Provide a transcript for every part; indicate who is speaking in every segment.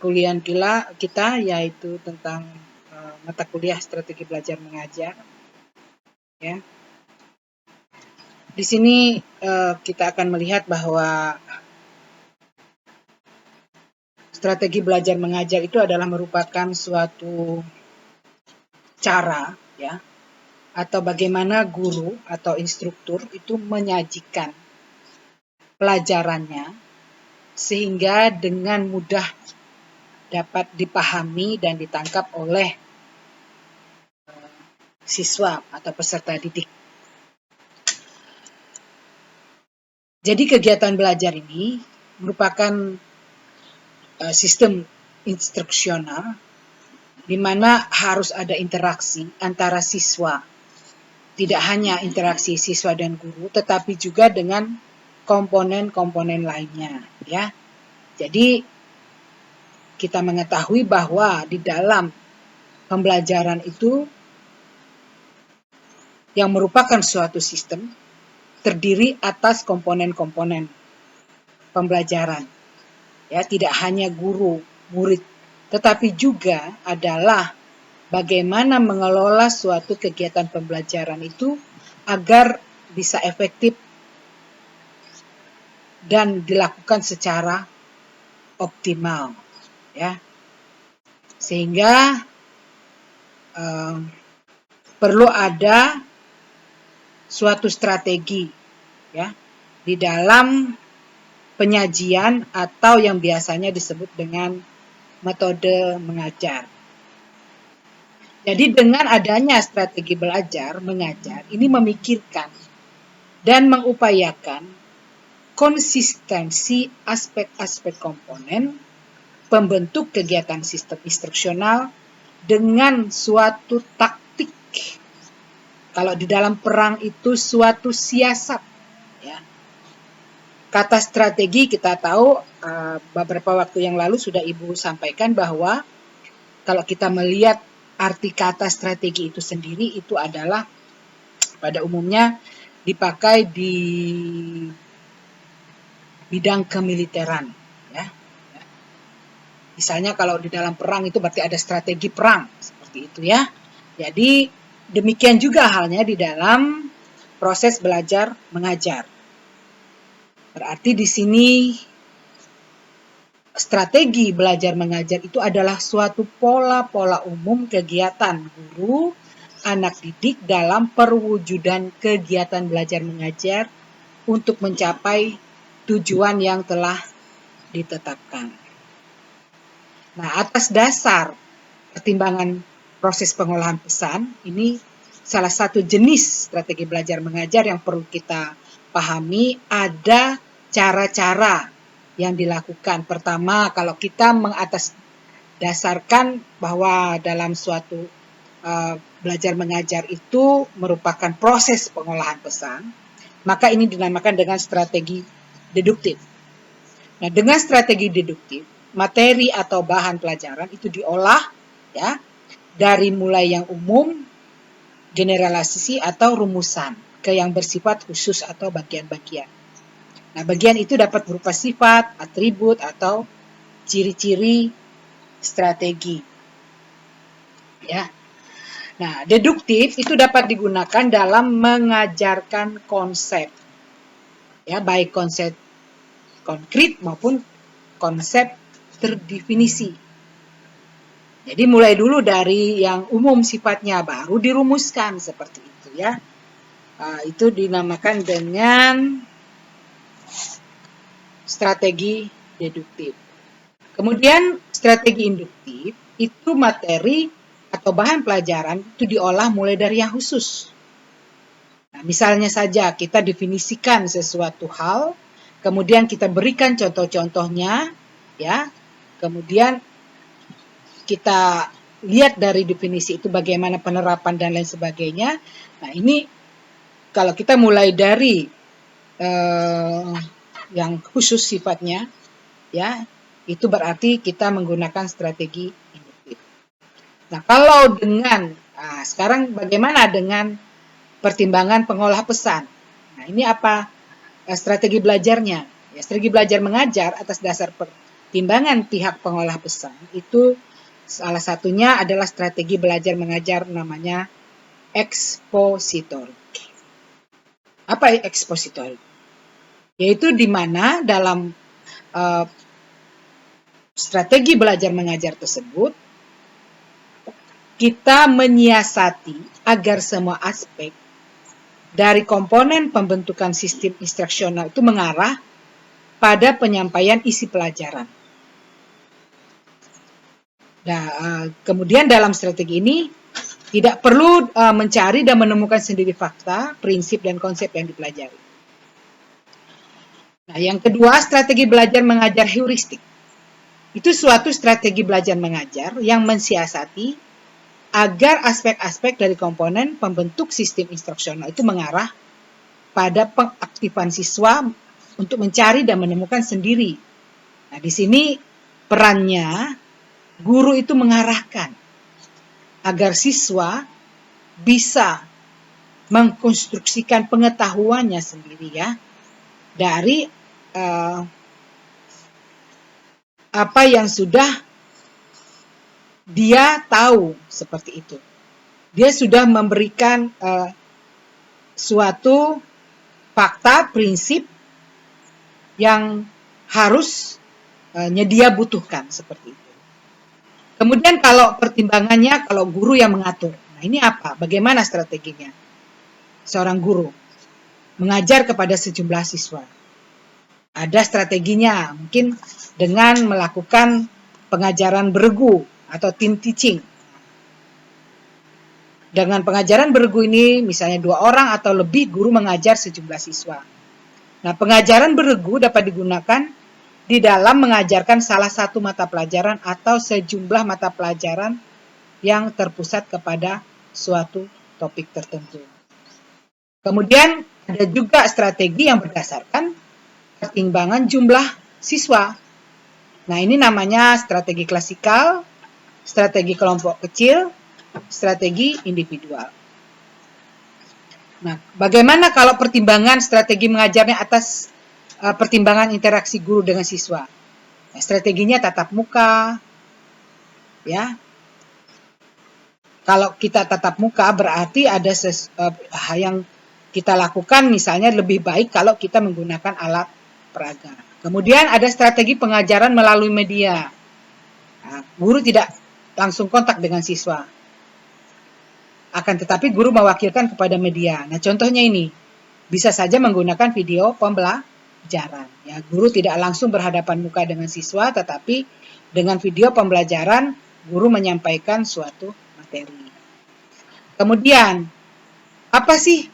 Speaker 1: kuliah kita yaitu tentang mata kuliah strategi belajar mengajar. Ya. Di sini kita akan melihat bahwa strategi belajar mengajar itu adalah merupakan suatu cara, ya, atau bagaimana guru atau instruktur itu menyajikan pelajarannya sehingga dengan mudah dapat dipahami dan ditangkap oleh siswa atau peserta didik. Jadi kegiatan belajar ini merupakan sistem instruksional di mana harus ada interaksi antara siswa. Tidak hanya interaksi siswa dan guru, tetapi juga dengan komponen-komponen lainnya, ya. Jadi kita mengetahui bahwa di dalam pembelajaran itu yang merupakan suatu sistem terdiri atas komponen-komponen pembelajaran. Ya, tidak hanya guru, murid, tetapi juga adalah bagaimana mengelola suatu kegiatan pembelajaran itu agar bisa efektif dan dilakukan secara optimal, ya. Sehingga perlu ada suatu strategi, ya, di dalam penyajian atau yang biasanya disebut dengan metode mengajar. Jadi dengan adanya strategi belajar mengajar ini memikirkan dan mengupayakan konsistensi aspek-aspek komponen pembentuk kegiatan sistem instruksional dengan suatu taktik. Kalau di dalam perang itu suatu siasat, ya. Kata strategi kita tahu beberapa waktu yang lalu sudah Ibu sampaikan bahwa kalau kita melihat arti kata strategi itu sendiri itu adalah pada umumnya dipakai di bidang kemiliteran, ya. Misalnya kalau di dalam perang itu berarti ada strategi perang, seperti itu, ya. Jadi demikian juga halnya di dalam proses belajar mengajar. Berarti di sini strategi belajar mengajar itu adalah suatu pola-pola umum kegiatan guru, anak didik dalam perwujudan kegiatan belajar mengajar untuk mencapai tujuan yang telah ditetapkan. Nah, atas dasar pertimbangan proses pengolahan pesan, ini salah satu jenis strategi belajar mengajar yang perlu kita pahami, ada cara-cara yang dilakukan. Pertama, kalau kita mengatasdasarkan bahwa dalam suatu belajar mengajar itu merupakan proses pengolahan pesan, maka ini dinamakan dengan strategi deduktif. Nah, dengan strategi deduktif, materi atau bahan pelajaran itu diolah, ya, dari mulai yang umum, generalisasi atau rumusan ke yang bersifat khusus atau bagian-bagian. Nah, bagian itu dapat berupa sifat, atribut, atau ciri-ciri strategi. Ya. Nah, deduktif itu dapat digunakan dalam mengajarkan konsep. Ya, baik konsep konkret maupun konsep terdefinisi. Jadi mulai dulu dari yang umum sifatnya baru dirumuskan seperti itu, ya. Itu dinamakan dengan strategi deduktif. Kemudian strategi induktif itu materi atau bahan pelajaran itu diolah mulai dari yang khusus. Nah, misalnya saja kita definisikan sesuatu hal, kemudian kita berikan contoh-contohnya, ya. Kemudian kita lihat dari definisi itu bagaimana penerapan dan lain sebagainya. Nah, ini kalau kita mulai dari yang khusus sifatnya, ya, itu berarti kita menggunakan strategi induktif. Nah, kalau sekarang bagaimana dengan pertimbangan pengolah pesan? Nah, ini apa strategi belajarnya? Ya, strategi belajar mengajar atas dasar pertimbangan pihak pengolah pesan itu salah satunya adalah strategi belajar mengajar namanya ekspositor. Apa ekspositor? Yaitu di mana dalam strategi belajar mengajar tersebut kita menyiasati agar semua aspek dari komponen pembentukan sistem instruksional itu mengarah pada penyampaian isi pelajaran. Nah, kemudian dalam strategi ini tidak perlu mencari dan menemukan sendiri fakta, prinsip, dan konsep yang dipelajari. Nah, yang kedua, strategi belajar mengajar heuristik. Itu suatu strategi belajar mengajar yang mensiasati agar aspek-aspek dari komponen pembentuk sistem instruksional itu mengarah pada pengaktifan siswa untuk mencari dan menemukan sendiri. Nah, di sini perannya guru itu mengarahkan agar siswa bisa mengkonstruksikan pengetahuannya sendiri ya dari apa yang sudah dia tahu seperti itu. Dia sudah memberikan suatu fakta, prinsip yang harus dia butuhkan seperti itu. Kemudian kalau pertimbangannya, kalau guru yang mengatur. Nah ini apa? Bagaimana strateginya? Seorang guru mengajar kepada sejumlah siswa. Ada strateginya, mungkin dengan melakukan pengajaran bergu atau team teaching. Dengan pengajaran bergu ini, misalnya 2 orang atau lebih guru mengajar sejumlah siswa. Nah, pengajaran bergu dapat digunakan di dalam mengajarkan salah satu mata pelajaran atau sejumlah mata pelajaran yang terpusat kepada suatu topik tertentu. Kemudian ada juga strategi yang berdasarkan pertimbangan jumlah siswa. Nah, ini namanya strategi klasikal, strategi kelompok kecil, strategi individual. Nah, bagaimana kalau pertimbangan strategi mengajarnya atas pertimbangan interaksi guru dengan siswa? Nah, strateginya tatap muka, ya. Kalau kita tatap muka berarti ada yang kita lakukan misalnya lebih baik kalau kita menggunakan alat peraga. Kemudian ada strategi pengajaran melalui media. Nah, guru tidak langsung kontak dengan siswa. Akan tetapi guru mewakilkan kepada media. Nah, contohnya ini. Bisa saja menggunakan video pembelajaran. Ya, guru tidak langsung berhadapan muka dengan siswa, tetapi dengan video pembelajaran guru menyampaikan suatu materi. Kemudian, apa sih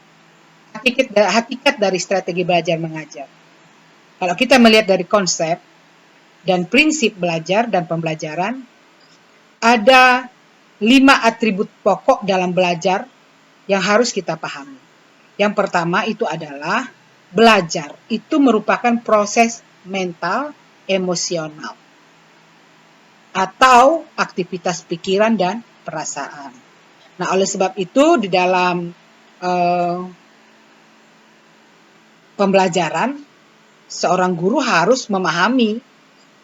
Speaker 1: hakikat dari strategi belajar mengajar? Kalau kita melihat dari konsep dan prinsip belajar dan pembelajaran, ada 5 atribut pokok dalam belajar yang harus kita pahami. Yang pertama itu adalah belajar itu merupakan proses mental, emosional, atau aktivitas pikiran dan perasaan. Nah, oleh sebab itu di dalam pembelajaran, seorang guru harus memahami,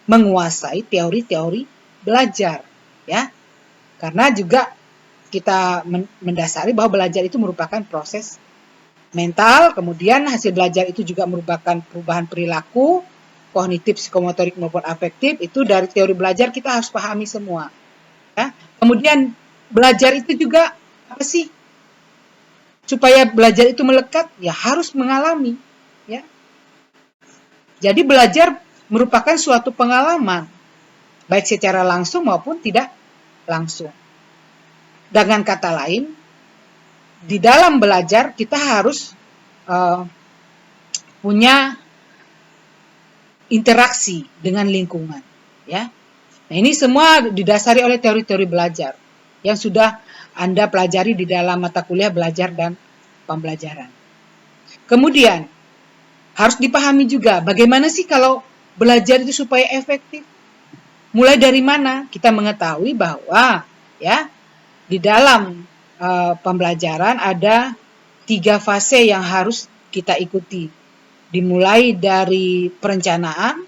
Speaker 1: menguasai teori-teori belajar, ya. Karena juga kita mendasari bahwa belajar itu merupakan proses mental, kemudian hasil belajar itu juga merupakan perubahan perilaku, kognitif, psikomotorik maupun afektif. Itu dari teori belajar kita harus pahami semua. Ya. Kemudian belajar itu juga apa sih? Supaya belajar itu melekat, ya harus mengalami. Ya. Jadi belajar merupakan suatu pengalaman, baik secara langsung maupun tidak langsung. Dengan kata lain, di dalam belajar kita harus punya interaksi dengan lingkungan, ya. Nah, ini semua didasari oleh teori-teori belajar yang sudah Anda pelajari di dalam mata kuliah belajar dan pembelajaran. Kemudian harus dipahami juga bagaimana sih kalau belajar itu supaya efektif. Mulai dari mana? Kita mengetahui bahwa ya di dalam pembelajaran ada 3 fase yang harus kita ikuti. Dimulai dari perencanaan,